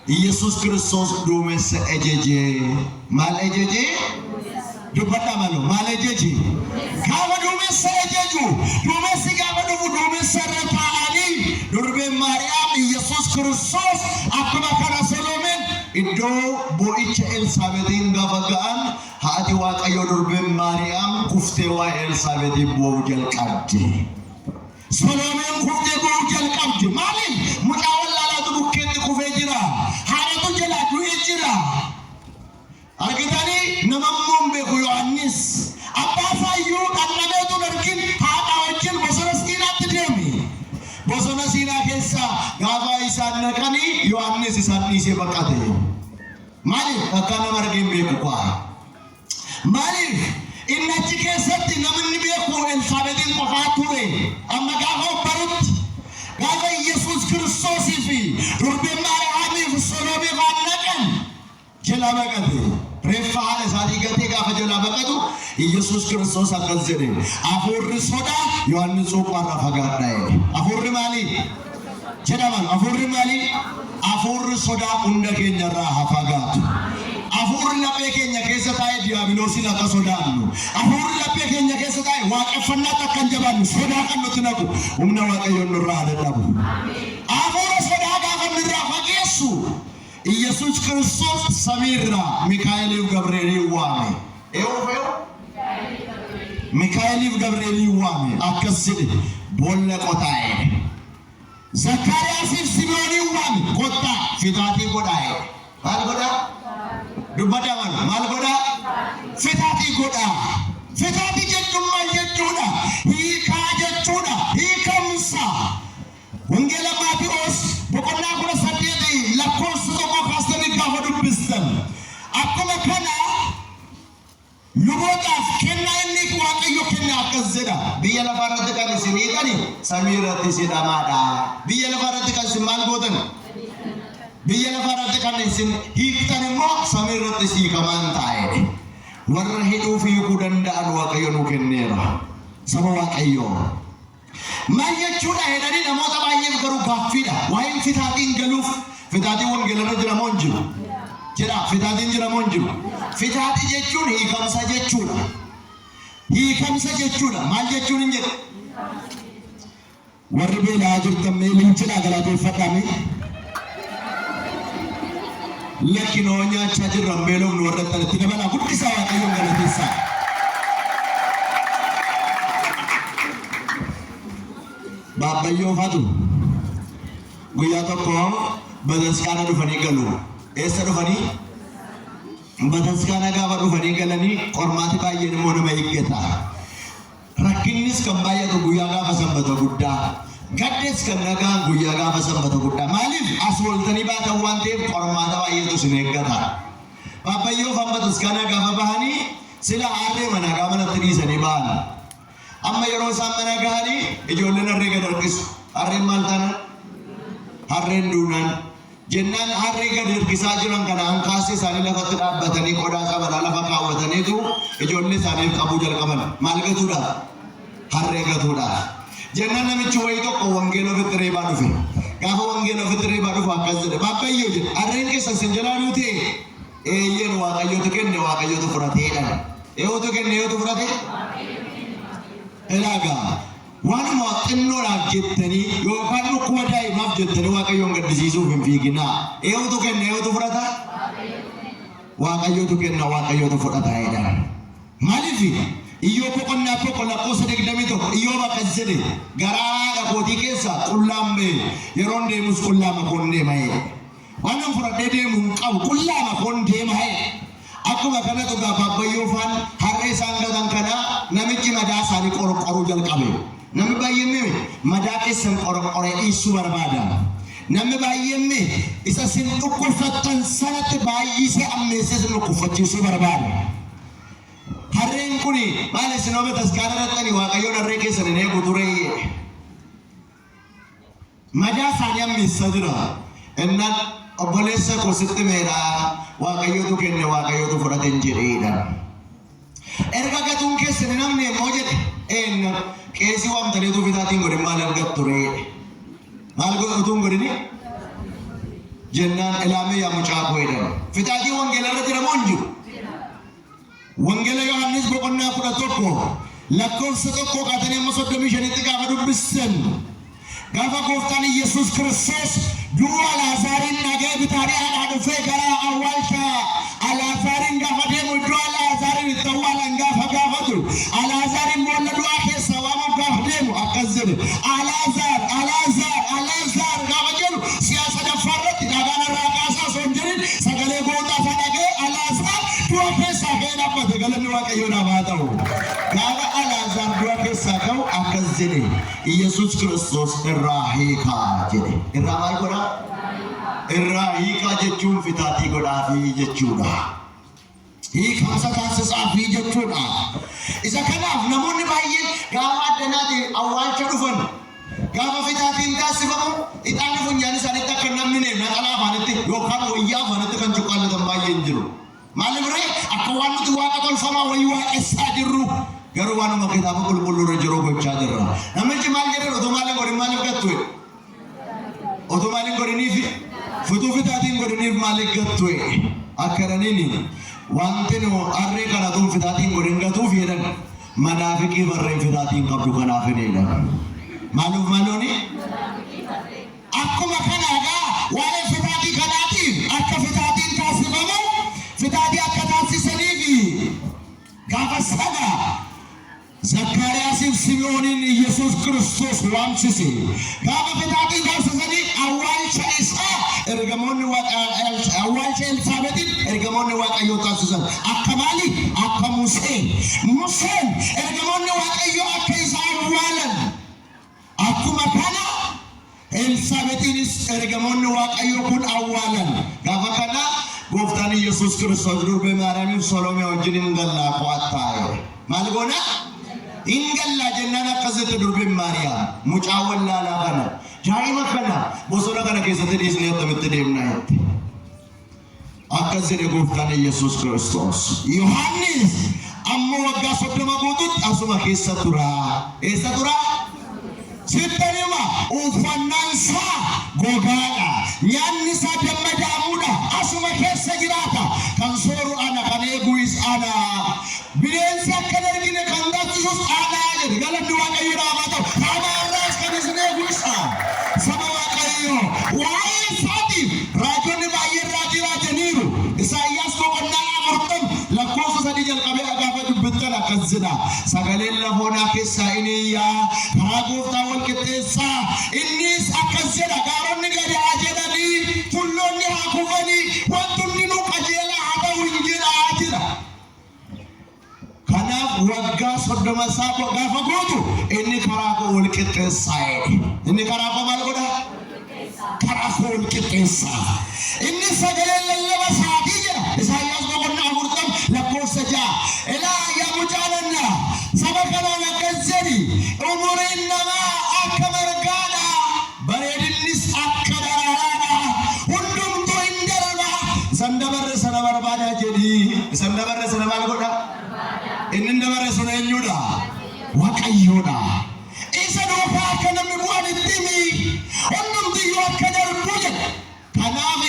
Yesuus Kiristoos duumessa ejejee. Maal ejejee? Dubbadhaa maaloo maal ejejee? Gaafa duumessa ejeju duumessi gaafa dhufu duumessa irra taa'anii durbeen Maariyaam Yesuus Kiristoos akkuma kana Solomeen iddoo boo'icha Elsaabeetiin gaafa ga'an haati waaqayyo durbeen Maariyaam kuftee waa'ee Elsaabeetiin boo'uu jalqabdi. Solomeen kuftee boo'uu jalqabdi. Maaliif? Mucaa wallaalaatu bukkeetti kufee jira. Haadhatu jalaa du'ee jira. Argitanii nama immoo beeku Yohaannis abbaa faayyuu dhannameetu dargin haadha wajjin bosona Siinaatti deeme. Bosona Siinaa keessa gaafa isaan naqanii Yohaannis isaan dhiisee baqate. Maaliif? Akka nama argeen beeku kwaa. Maaliif? Inni achi keessatti namni beeku Elsaabeetiin qofaa ture. Amma gaafa barutti gaafa Yesuus Kiristoosii fi durbeen Maariyaamiif Solomee waan naqan jalaa baqate. Reeffa haadha isaanii gatee gaafa jalaa baqatu Yesuus Kiristoos akkas jedhe, hafuurri sodaa Yohaannis cuuphaarraa fagaadhaa. Hafuurri maalii? Jedhaman hafuurri maalii? Hafuurri sodaa hunda keenyarraa haa fagaatu. Hafuurri laphee keenya keessa taa'ee diiyaabiloosiin akka sodaannu. Hafuurri laphee keenya keessa taa'ee waaqeffannaatti akka hin jabaannu sodaa kan nutti naqu humna waaqayyoon nurraa haa dadhabu. Hafuura sodaa gaafa nurraa fageessu Yesuus Kiristoos samiirraa Mikaa'eliif Gabreeliin waame. Mikaa'eliif Gabreeliin waame akkas jedhe boolla qotaa'e. Zakkaariyaasiif Simi'ooniin waame kottaa fixaatii godhaa'e. Maal godhaa? Dubbadhaa maal godhaa? Fixaatii godhaa. Fixaatii jechuun maal jechuudha? Hiikaa jechuudha. Hiikamsa. Wangeela Maatiyoos boqonnaa 18 lakkoofsa 1 kaastanii gaafa dubbistan akkuma kana lubootaaf kennaa inni waaqayyo kenna akkas jedha. Biyya lafaa irratti kan isin hiikani samii irratti isin hamaadha. Biyya lafaa irratti kan isin maal gootan? Biyya lafaa irratti kan isin hiiktan immoo samii irratti isin hiikamaan taa'e. Warra hidhuuf hiikuu danda'an waaqayyo nu kenneera. Saba waaqayyo Maal jechuudha jedhanii namoota baay'eef garuu gaaffiidha. Waa'een fitaatiin galuuf fitaatiin wangeelarra jira moo hin jiru? Jira. Fitaatiin jira moo hin jiru? Fitaatii jechuun hiikamsa jechuudha. Hiikamsa jechuudha. Maal jechuun hin jedhu? Warri beelaa jirtan mee leencina galateeffadhaame? Lakkinoo nyaachaa jirran beelofnu warra itti dabalaa guddisaa Waaqayyoon galateessaa. Baabbayyoo faatu guyyaa tokko bataskaana dhufanii galu. Eessa dhufanii? Bataskaana gaafa dhufanii galanii qormaati baay'een immoo nama eeggata. Rakkinnis kan baay'atu guyyaa gaafa sanbata guddaa. Gaddes kan nagaan guyyaa gaafa sanbata guddaa. Maaliif as waltanii baatan waan ta'eef qormaata baay'eetu isin eeggata. Baabbayyoo fan bataskaana gaafa bahanii sila harree manaa gaafa natti dhiisanii bahan. Amma yeroo isaan mana gahanii ijoolleen harree gad harkisu. Harreen maal taanaan? Harreen duunaan. Jennaan harree gad harkisaa jiran kana hankaasee isaanii lafatti dhaabbatanii qodaa qabanaa lafa kaawwataniitu ijoollee isaaniif qabuu jalqaban. Maal gatuudhaaf? Harree gatuudhaaf. Jennaan namichi wayii tokko wangeela ofitti reebaa dhufe. Gaafa wangeela ofitti reebaa dhufu akkas jedhe. Baabbayyoo jedhe harreen keessan sin jalaa duute eeyyeen Waaqayyootu kenne Waaqayyootu fudhateedha. Eeyyootu kenne eeyyootu fudhate? Elaga waanuma xinnoodhaaf jettanii yookaan dhukkuba daa'imaaf jettanii Waaqayyoon gaddisiisuuf hin fiiginaa. Eeyyootu kenna eeyyootu fudhata? Waaqayyootu kenna Waaqayyootu fudhata jedhan. Maaliif Iyyoo boqonnaa tokko lakkoofsa 21 Iyyoo bakka jedhe garaa dhaqootii keessa qullaan ba'e yeroon deemus qullaama koon deema jedhe. Waan fudhadhee deemu hin qabu qullaama koon deema jedhe. Akkuma kana dhugaa Baabbayyoo faan harree isaan gatan kana namichi madaa isaanii qorqoruu jalqabe. Namni baay'een madaa keessan qorqoree dhiisuu barbaada. Namni baay'een isa sin dhukkubsattan sanatti baay'isee ammeessee sin dhukkubfachiisuu barbaada. Harreen kuni maal isin oome taskaana irratti Waaqayyoon harree keessan hin eegu ture. Madaa isaanii ammeessaa jira. Innaan obboleessa koo sitti meedha Waaqayyootu kenne Waaqayyootu fudhate hin jedheedha. Erga gatuun keessan namni immoo jedhe eenyu qeesii waamtaniitu fitaatiin godhin maal argat ture. Maal godhutuun godhini? Jennaan ilaamee yaa mucaa koo jedhan. Fitaatiin wangeela irra jira moo hin jiru? Wangeela Yohaannis boqonnaa 11 lakkoofsa 1 kaatanii amma 35 gaafa dubbistan. Gaafa gooftaan Yesuus Kiristoos du'a Alaazaariin dhagee bitaadhaan dhufee gara awwaalcha Alaazaariin gaafa deemu iddoo Alaazaariin itti awwaalan gaafa gaafatu Alaazaariin boolla du'aa keessa waamuuf gaafa deemu akkas jedhe Alaazaar Alaazaar Alaazaar gaafa jedhu si'a sadaffaarratti dhagaan irraa kaasaa osoo hin jirin sagalee gootaa isaa dhagee Alaazaar du'a keessaa ka'ee dhaabbate galanni Waaqayyoodhaaf haa ta'u. Gaafa Alaazaar du'a keessaa ka'u akkas jedhe Yesuus Kiristoos irraa hiikaa jedhe. Irraa maal godhaa? Irraa hiikaa jechuun fitaatii godhaafii jechuudha. Hiikamsa taasisaafii jechuudha. Isa kanaaf namoonni baay'een gaafa addanaatiin awwaalcha dhufan gaafa fitaatiin taasifamu ixaanni funyaan isaaniitti akka namni naqalaa afaanitti yookaan wayyaa afaanitti kan cuqqaallatan baay'een jiru. Maaliif ree akka waan nuti waaqa tolfamaa wayii waaqessaa jirru garuu waanuma kitaaba qulqulluu irra jiru gochaa jirra. Namichi maal jedhan otoo maaliin godhin maaliif gattu? Otoo maaliin godhiniif futuu fitaatiin godhiniif maaliif gattu? Akkananiin wanti nu harree kana tun fitaatiin godhin gatuuf jedhan manaafiqii barreen fitaatiin qabdu kanaaf jedhan. Maaluuf maalooni? Akkuma kanaagaa waa'ee fitaatii kanaatiif akka fitaatiin taasifamu fitaatii akka taasisaniif gaafa sana Zakkaariyaasiif Simoonin Yesuus Kiristoos waamsise. Gaafa fitaatiin taasisanii awwaalcha isaa awwaalcha Elsaabeetiin ergamoonni Waaqayyoo taasisan. Akka maali? Akka Museen. Museen ergamoonni Waaqayyoo akka isaa awwaalan. Akkuma kana Elsaabeetiinis ergamoonni Waaqayyoo kun awwaalan. Gaafa kana gooftaan Yesuus Kiristoos durbee Maariyaamiif Soloomee wajjin hin gallaa qo'ataa. Maal goona? Ingalla jennaan akkasitti durbeen Maariyaam mucaa wallaalaa kana daa'ima kana bosona kana keessatti dhiisnee attamitti deemnaa jette. Akkas jedhe gooftaan Yesuus Kiristoos. Yohaannis ammoo waggaa 30 guutuutti asuma keessa tura. Eessa tura? Sittanima uffannansa gogaadha. Nyaanni isaa dammadamuudha. Asuma keessa jiraata. Kan sooru ana, kan eeguus ana. Bineensi akka dargine kan gaaffisus ana jedhe. Galanni Waaqayyoodhaaf haa ta'u. Kanaarraas kan isin eeguusa. Saba Waaqayyo waa'ee isaatiif raajonni baay'een raajii raajaniiru. Isaayyaas boqonnaa 40 lakkoofsa 3 jalqabee gaafa dubbattan akkas jedha. Sagaleen lafoonaa keessaa inni iyyaa karaa gooftaa wal qixxeessaa. Innis akkas jedha. Gaaronni gadi haa jedhanii, tulloonni haa kufanii, wanti hundinuu qajeelaa haa ta'u hin jedhaa jedha. Kanaaf waggaa 30 isaa gaafa gootu inni karaa koo wal qixxeessaa. Inni karaa koo maal godha? Karaa koo wal qixxeessaa. Inni sagaleen lallaba isaatii jedha. Isaayyaas boqonnaa 40 lakkoofsa 6. Elaa yaa mucaalanna saba kanaan akkas jedhi, umuriin namaa akka margaadha, bareedinnis akka daraaraadha, hundumtuu hin darba. Isan dabarre sana barbaadaa jedhi. Isan dabarre sana maal godha? Inni dabarre sana eenyudha? Waaqayyoodha. Isa duukaa akka namni bu'an itti himi. Hundumtiyyuu akka darbu jedha. Kanaaf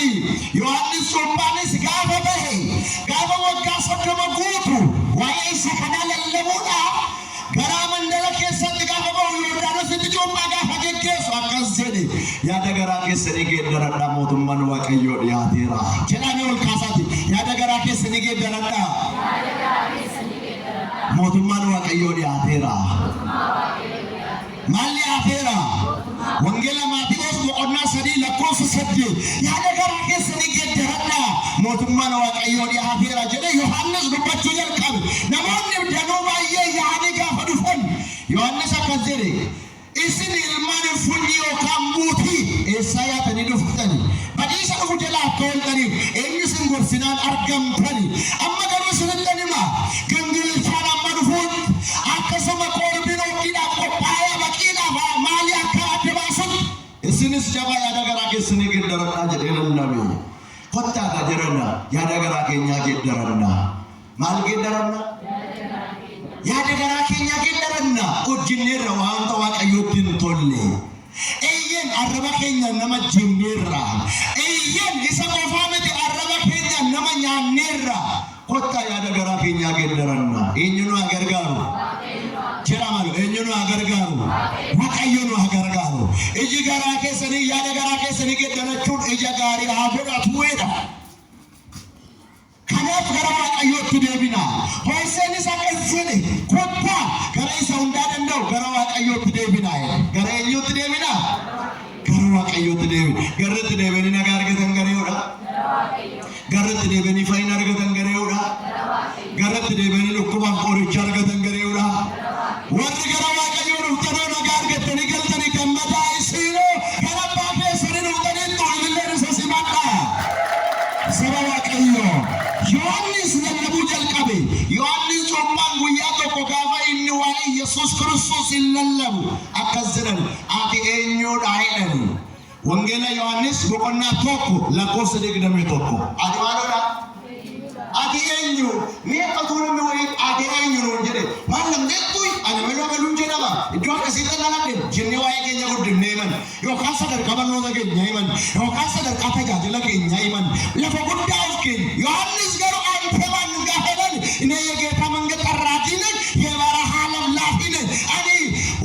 Yohaannis Cuuphaanis gaafa bahe, gaafa waggaa 30 guutu waa'ee isa kana lallabuudhaaf gara mandala keessatti gaafa bahu Yordaanositti cuuphaa gaafa geggeessu akkas jedhe, yaada garaa keessanii geeddaradhaa, mootummaan Waaqayyoo dhiyaateera jedhamee ol kaasaati. Yaada garaa keessanii geeddaradhaa, mootummaan Waaqayyoo dhiyaateera. Maal dhiyaateera? Wangeela Maatiyoos boqonnaa 3 lakkoofsa 8 yaada garaa keessanii geeddaradhaa, mootummaan Waaqayyoo dhiyaateera jedhe Yohaannis dubbachuu jalqabe. Namoonni danuu baay'ee yaa'anii gaafa dhufan Yohaannis akkas jedhe, isin ilmaan funyii yookaan muutii eessaa yaatanii dhuftani? Badiisa dhufu jalaa akka ooltaniif eenyu isin gorsinaan argamtani? Amma garuu isinitti hima, gingilchaan amma dhufuun akkasuma qorbiin hojjiidhaaf qophaa'ee baqiidhaaf maalii akka adda baasan isinis jabaa yaada garaa keessanii geeddaradhaa jedhee lallabe. Kottaadha jedhanna, yaada garaa keenyaa geeddaranna. Maal geeddaranna? Yaada garaa keenyaa geeddaranna. Hojjenneerra waanta Waaqayyootti hin tolle. Eeyyeen arraba keenya nama jenneerra. Eeyyeen isa qofaa miti arraba keenya nama nyaanneerra. Kottaa yaada garaa keenyaa geeddaranna. Eenyu nu haa gargaaru? Jedhamalu eenyu nu haa gargaaru? Waaqayyo nu haa gargaaru. Iji garaa keessanii yaada garaa keessanii geeddarachuun ija gaarii haa godhatuudha. Kanaaf gara Waaqayyootti deebina. Hooseenis akkas jedhe, kottaa gara isa hundaa danda'u gara Waaqayyootti deebina. Gara eenyuutti deebina? Gara Waaqayyootti deebina. Garratti deebanii nagaa argatan gareedha. Garratti deebanii fayyina argatan gareedha. Garratti deebanii dhukkubaaf qoricha argatan gareedha. Warri gara Waaqayyoo dhuftanii nagaa argatanii galtanii gammadaa isinoo gara abbaa keessanii dhuftanii ililleen isa simadha. Saba Waaqayyoo Yohaannis lallabuu jalqabe. Yohaannis Cuuphaan guyyaa tokko gaafa inni waa'ee Yesuus Kiristoos hin lallabu akkas jedhan, ati eenyuudha jedhani. Wangeela Yohaannis boqonnaa 1 lakkoofsa 21. Ati maalodha? Ati eenyu? Mee qatuun wayii ati eenyu nuun jedhe. Maal namdeettu ani meloo meluun jedhama. Iddoo akkasiitti laladhe jennee waa'ee keenya guddifnee himan. Yookaan sadarkaa barnoota keenya himan. Yookaan sadarkaa tajaajila keenya himan. Lafa guddaa of keenya. Yohaannis garuu አንተማን ጋሄደን እኔ የጌታ መንገድ ጠራቲነን የበረሃ ለምላፊነን አኒ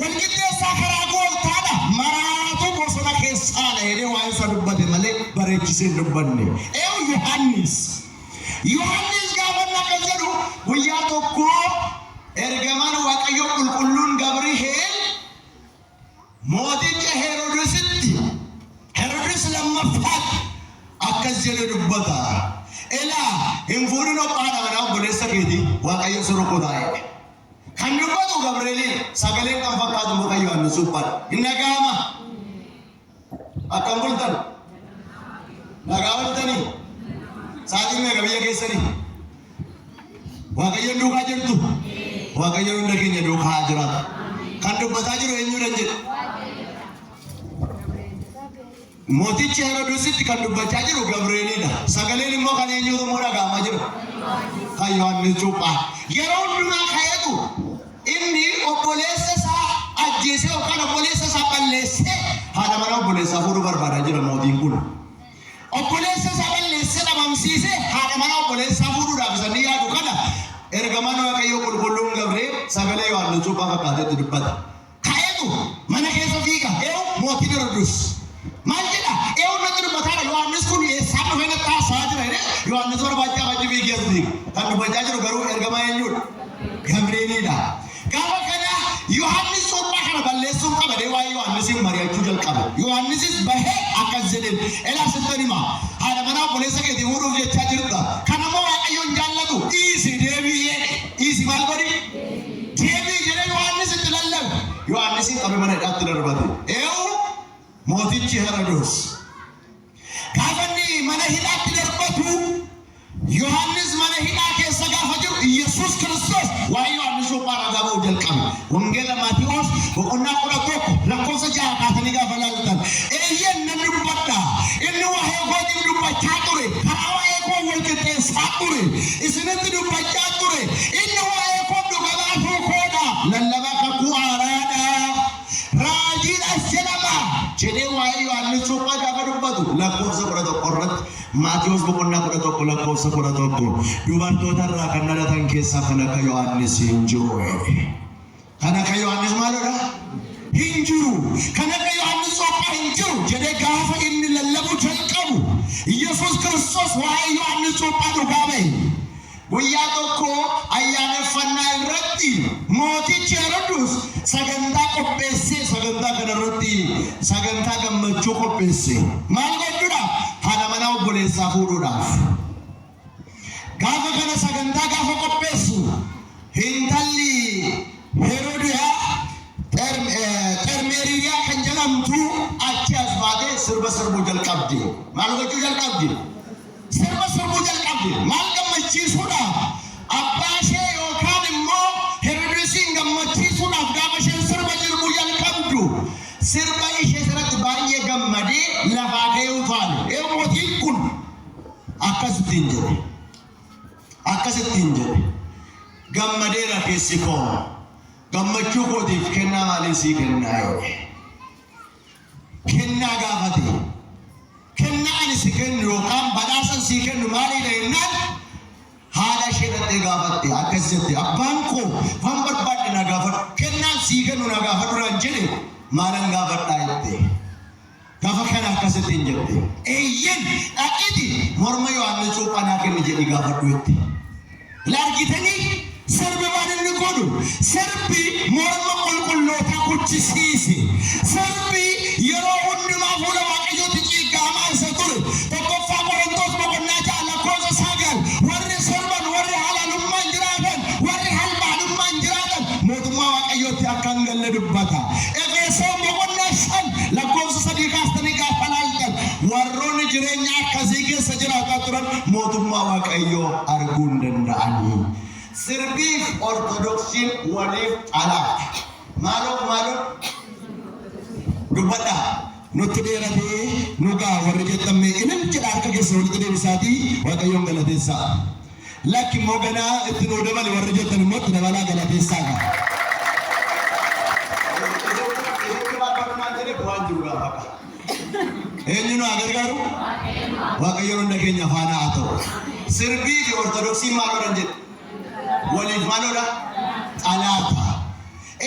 ወልቂጤሳ ከራጎል ታዳ መራቱ ቦሰና ኬሳለ ሄደ ዋይሳ ዱበደ መሌ በሬችሴ ዱበነ ኤው ዮሐንስ ጋበና ከዘሩ ጉያ ቶኮ ኤርገማን ዋቀዮ ቁልቁሉን ገብርኤል ሞቲጨ ሄሮድስ ለመፋት አከዘለ ዱበታ ኤላ እንፉሪኖ ጳና መናው ቦሌሰ ኬቲ ዋቀዮ ሱሩቆታዬ ከንዱበቱ ገብርኤል ሰገሌን ቀንፈካቱ ሙቀዮ አንሱባል እነጋማ አከምቡልተን ነጋወልተኒ ሳዲሜ ገበየ ኬሰኒ ዋቀዮ ዱካ ጅርቱ ዋቀዮ እንደገኘ ዱካ ጅራት ከንዱበታ ጅሩ እኙ ደንጀ ሞቲች ሄሮድስት ከንዱበቻ ጅሩ ገብርኤልና ሰገሌን ሞ ከነኙ ሞራ ጋማ ጅሩ ከዮሐንስ ጩጳ የሮድና ከየቱ ኢኒ ኦፖሌሰሳ ajjeesee yookaan obboleessa isaa balleessee haadha manaa obboleessaa fuudhuu barbaadaa jira mootiin kun. Obboleessa isaa balleessee dhabamsiisee haadha manaa obboleessaa fuudhuudhaaf isanii yaadu kana ergamaan Waaqayyoo qulqulluun Gabri'eel sagalee Yohaannis Cuuphaa fakkaatetti dubbata. Ka'eetu mana keessa fiiga mootiin Heroodis. Maal jedha? Natti dubbataadha Yohaannis kun eessaa dhufee natti haasaa jira jedhee Yohaannis barbaachaa wajji fiigee as fiiga. Kan dubbachaa jiru garuu ergamaa eenyudha? Gabri'eelidha. Gaafa kana Yohaannis Cuuphaa kana balleessuun qabadee waa'ee Yohaannisiin mari'achuu jalqabe. Yohaannisis bahee akkas jedheen elaa sittan hima haadha manaa obboleessa keetii fuudhuuf jechaa jirta. Kanammoo Waaqayyoon jaallatu dhiisi deebi'ee dhiisi maal godhi? Deebii jedhee Yohaannis itti lallabe. Yohaannisiin qabe mana hidhaatti darbate. Mootichi Heroodis. Gaafa inni mana hidhaatti darbatu Yohaannis mana hidhaa keessa gaafa jiru Yesuus Kiristoos waa'ee Yohaannis Cuuphaa ragaa ba'uu jalqabe. Wangeela Maatiyos boqonnaa 11 lakkoofsa 6 kaasanii gaafa laaltan eeyyeen nan dubbadha. Inni waa'ee kootiif dubbachaa ture. Karaa waa'ee koo wal qixxeessaa ture. Isinitti dubbachaa ture. Inni waa'ee koo dhuga baasuu koodha. Lallabaa kakuu haaraadha. Raajiidhas jedhama. Jedhee waa'ee Yohaannis Cuuphaa gaafa dubbatu lakkoofsa 11 irratti Maatiyos boqonnaa 11 lakkoofsa 11 dubartoota irraa kan dhalatan keessaa kan akka Yohaannis hin jiru. Kan akka Yohaannis maalidha? Hin jiru. Kan akka Yohaannis Cuuphaa hin jiru jedhee gaafa inni lallabu jalqabu Yesuus Kiristoos waa'ee Yohaannis Cuuphaa dhugaa ba'e. Guyyaa tokko ayyaaneffannaa irratti mootichi Heroodis sagantaa qopheessee sagantaa kanarratti sagantaa gammachuu qopheesse. Maal godhuudha? Haadha manaa obboleessaa fuudhuudhaaf. Gaafa kana sagantaa gaafa qopheessu intalli Heroodiyaa Xermeeriyaa kan jedhamtu achi as baatee sirba sirbuu jalqabdi. Maal gochuu jalqabdi? Sirba sirbuu jalqabdi. Maal gammachiisuudhaaf? Abbaa ishee yookaan immoo Heroodisiin gammachiisuudhaaf gaafa isheen sirba sirbuu jalqabdu sirba ishee irratti baay'ee gammadee lafaa ka'ee utaale. Mootiin kun akkasittiin jedhe. Akkasittiin jedhe. Gammadeera keessi koo. Gammachuu kootiif kennaa maalii sii kennaa yoo? Kennaa gaafate. Kennaa ani si kennu yookaan badhaasa si kennu maalidha jennaan haadha ishee dhaqxee gaafatte akkas jette abbaan koo waan barbaadde na gaafadhu kennaan si kennu na gaafadhu naan jedhe maalan gaafadhaa jette. Gaafa kana akkasittiin jette. Eeyyen dhaqiti morma Yohaannis Cuuphaa naa kenni jedhi gaafadhu jette. Laargitanii sirbi waan inni godhu sirbi morma qulqullootaa kuchisiise. Sirbi yeroo hundumaa fuula Waaqayyootti ciiggaamaa isa ture. Tokkoffaa Qorontos boqonnaa 6 lakkoofsa 9 warri sirban warri halaalummaan jiraatan warri halbaalummaan jiraatan mootummaa Waaqayyootti akka hin galle dubbata. Efesoon boqonnaa 5 lakkoofsa 3 kaastanii gaafa laaltan warroonni jireenya akkasii keessa jiraataa turan mootummaa Waaqayyoo arguu hin danda'anii. Sirbiif Ortodoksiin waliif alaa. Maaloo dubbadha. Nutti dheeratee nugaa warri jettame inni jedha harka keessa walitti deebisaatii Waaqayyoon galateessaa. Lakki immoo ganaa itti nuu dabale warri jettan immoo itti dabalaa galateessaa qaba. Eenyu nu gargaaru? Waaqayyoon hunda keenya faana haa ta'u. Sirbii fi Ortodoksiin maal godhan jedhe? Waliif maalodha? Alaata.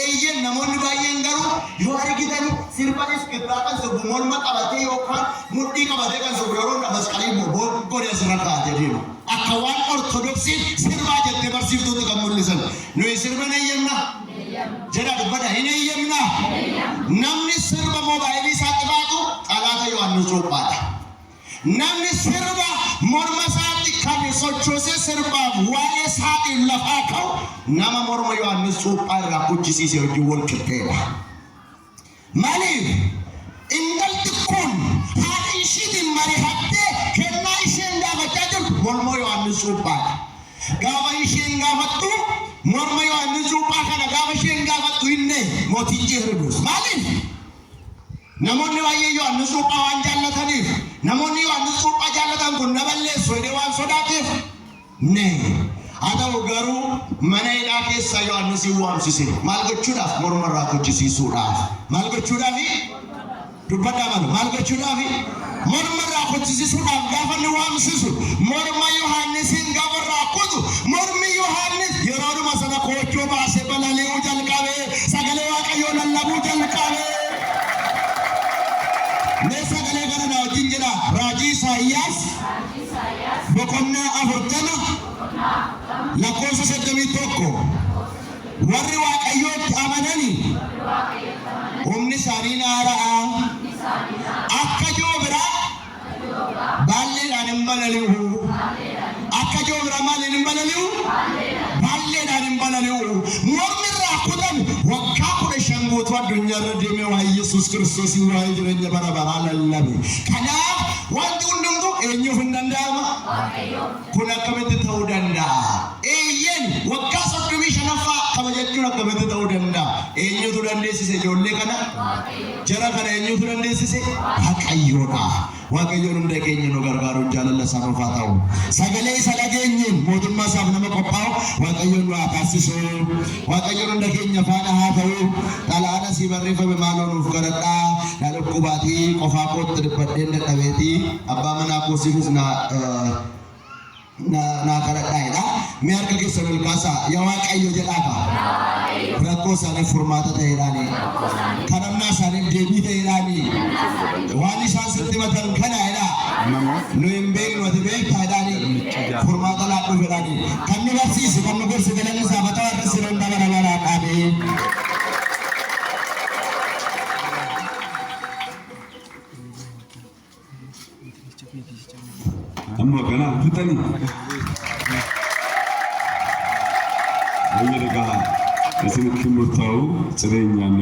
Eeyyen namoonni baay'een garuu yoo argitan sirbanis kibbaa kan sirbu morma qabatee yookaan mudhii qabatee kan sirbu yeroo masqalii godhee asirra kaa'atee deemu. Akka waan Ortodoksiin sirbaa jettee barsiiftoota kan mul'isan. Nuyi sirba hin eeyyamna. Jedha dubbadha hin eeyyamna. Namni sirba moobaayilii isaatti baatu alaata Yohaannis Cuuphaadha. Namni sirba morma isaatti kan sochoosee sirbaaf waa'ee isaatiin lafaa ka'u nama morma Yohaannis Cuuphaa irraa kuchisiisee hojii wal qixxeedha. Maaliif? Intalli kun haadha ishiitiin mari'attee kennaa isheen gaafachaa jirtu morma Yohaannis Cuuphaadha. Gaafa isheen gaafattu morma Yohaannis Cuuphaa kana gaafa isheen gaafattu inni mootichi Heroodis. Maaliif? Namoonni baay'ee Yohaannis Cuuphaa waan jaallataniif namoonni Yohaannis Cuuphaa jaallatan kun na balleessu jedhee waan sodaateef nee Ada ugaru mana ina keessa Yohaannis waamsise maal gochuudhaaf mormarraa kochisiisuudhaaf maal gochuudhaaf dubbadhaa maal gochuudhaaf mormarraa kochisiisuudhaaf gaafa ni waamsisu morma Yohaannisin gabarraa kutu mormi Yohaannis yeroodhuma sana kochoo baasee balali'uu jalqabee sagalee Waaqayyoo lallabuu jalqabee mee sagalee kana na wajjin jedha raajii Isaayyaas boqonnaa 40 lakkoofsa 81 warri Waaqayyootti amananii humni isaanii naara'a akka joobira baalleedhaan hin balali'u akka joobira maaliin hin balali'u baalleedhaan hin balali'u mormirraa kutame waggaa 15 guutuu addunyaarra deemee waa'ee Yesuus Kiristoosii waa'ee jireenya bara baraa lallabe. Kanaaf wanti hundumtuu eenyuuf hin danda'ama? Kun akkamitti ta'uu danda'a? Eeyyeen waggaa 35 kabajachuun akkamitti ta'uu danda'a? Eenyutu dandeessise ijoollee kana? Jara kana eenyutu dandeessise? Waaqayyoodha. Waaqayyoon hunda keenya nu gargaaruun jaalala isaa nuuf haa ta'u. Sagalee isa dhageenyeen mootummaa isaaf nama qophaa'u Waaqayyoon nu haa taasisu. Waaqayyoon hunda keenya faana haa ta'u. Xalaana si barreeffame maaloo nuuf garadhaa. Yaa dhukkubaatii qofaa kootti dhibbadheen dadhabeetii abbaa manaa koosiifis na kadhadhaa'edha. Mee harka keessan ol kaasaa yaa Waaqayyo jedhaaka. Rakkoo isaaniif furmaata ta'eedhaani. Kadhannaa isaaniif deebii ta'eedhaani. Waan isaan sitti matan kanaa'edha. Nu hin beeknu ati beektaadhaani. Furmaata laadhuu fedhaani. Kan nu barsiisu kan nu gorsu galanni isaa mataa warra siroon dabara laraa dhaabee. Amma kana fitani. Ayyere gaha. Isin kimurtaa'u cireenyaan